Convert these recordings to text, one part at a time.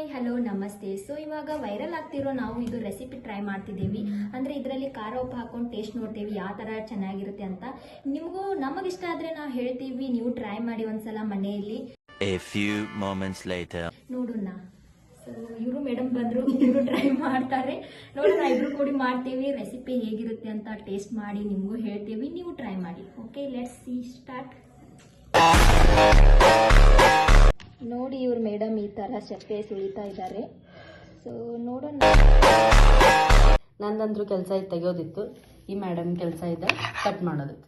Hi hello ನಮಸ್ತೆ. So ಇವಾಗ viral ಆಗ್ತಿರೋ ನಾವು ಇದು ರೆಸಿಪಿ ಟ್ರೈ ಮಾಡ್ತಿದ್ದೀವಿ. ಅಂದರೆ ಇದರಲ್ಲಿ ಖಾರ ಉಪ್ಪು ಹಾಕೊಂಡು ಟೇಸ್ಟ್ ನೋಡ್ತೀವಿ ಯಾವ ಥರ ಚೆನ್ನಾಗಿರುತ್ತೆ ಅಂತ. ನಿಮಗೂ ನಮಗಿಷ್ಟ ಆದರೆ ನಾವು ಹೇಳ್ತೀವಿ, ನೀವು ಟ್ರೈ ಮಾಡಿ ಒಂದ್ಸಲ ಮನೆಯಲ್ಲಿ. A few moments later. ನೋಡೋಣ. ಸೊ ಇವರು ಮೇಡಮ್ ಬಂದರು, ಇವರು ಟ್ರೈ ಮಾಡ್ತಾರೆ. ನೋಡೋಣ, ಇಬ್ರು ಕೂಡಿ ಮಾಡ್ತೀವಿ. ರೆಸಿಪಿ ಹೇಗಿರುತ್ತೆ ಅಂತ ಟೇಸ್ಟ್ ಮಾಡಿ ನಿಮಗೂ ಹೇಳ್ತೀವಿ, ನೀವು ಟ್ರೈ ಮಾಡಿ. Okay, let's see start. ನೋಡಿ, ಇವ್ರು ಮೇಡಮ್ ಈ ಥರ ಚಪ್ಪೆ ಸುಳಿತಾ ಇದ್ದಾರೆ. ಸೊ ನೋಡೋಣ. ನಂದಂದ್ರೂ ಕೆಲಸ ಇತ್ತು, ತೆಗೆಯೋದಿತ್ತು. ಈ ಮೇಡಮ್ ಕೆಲಸ ಇದೆ ಕಟ್ ಮಾಡೋದಿತ್ತು.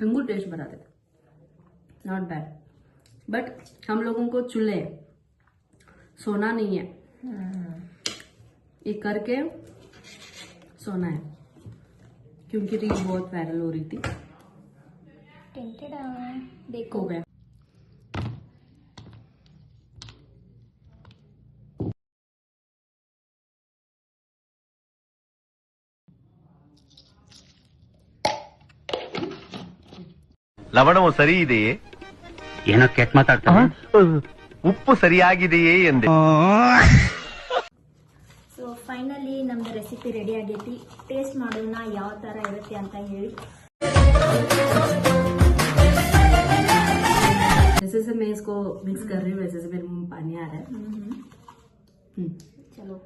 हमको टेस्ट बता देते, नॉट बैड, बट हम लोगों को चूल्हे सोना नहीं है, ये करके सोना है, क्योंकि रील बहुत वायरल हो रही थी. देखो हो गया. ಲವಣವು ಸರಿ ಇದೆಯೇ? ಏನೋ ಕೆಟ್ಟ ಮಾತಾಡ್ತಾನೆ. ಉಪ್ಪು ಸರಿಯಾಗಿದೆಯೇ ಎಂದೆ. ಸೊ ಫೈನಲಿ ನಮ್ದು ರೆಸಿಪಿ ರೆಡಿ ಆಗೈತಿ. ಟೇಸ್ಟ್ ಮಾಡೋಣ ಯಾವ ಥರ ಇರುತ್ತೆ ಅಂತ ಹೇಳಿ. जैसे से मैं इसको मिक्स कर रही हूँ वैसे से मेरे मुंह में पानी आ रहा है. चलो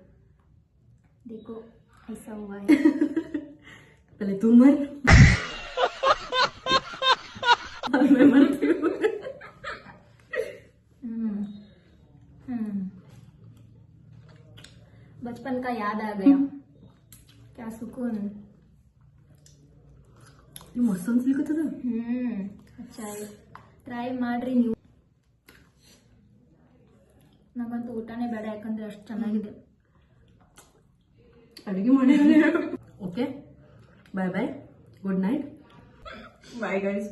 देखो ऐसा हुआ है. पहले तुम मर, मैं मरती हूँ. बचपन का याद आ गया. क्या सुकून. ये मस्त अನ್ಸ್ಲಿಕ್ಕೆ था. अच्छा है, ಟ್ರೈ ಮಾಡ್ರಿ ನೀವು. ನಂಗಂತೂ ಊಟನೇ ಬೇಡ, ಯಾಕಂದ್ರೆ ಅಷ್ಟು ಚೆನ್ನಾಗಿದೆ. ಅಡುಗೆ ಮಾಡಿ. ಓಕೆ, ಬಾಯ್ ಬಾಯ್, ಗುಡ್ ನೈಟ್, ಬಾಯ್ ಗೈಸ್.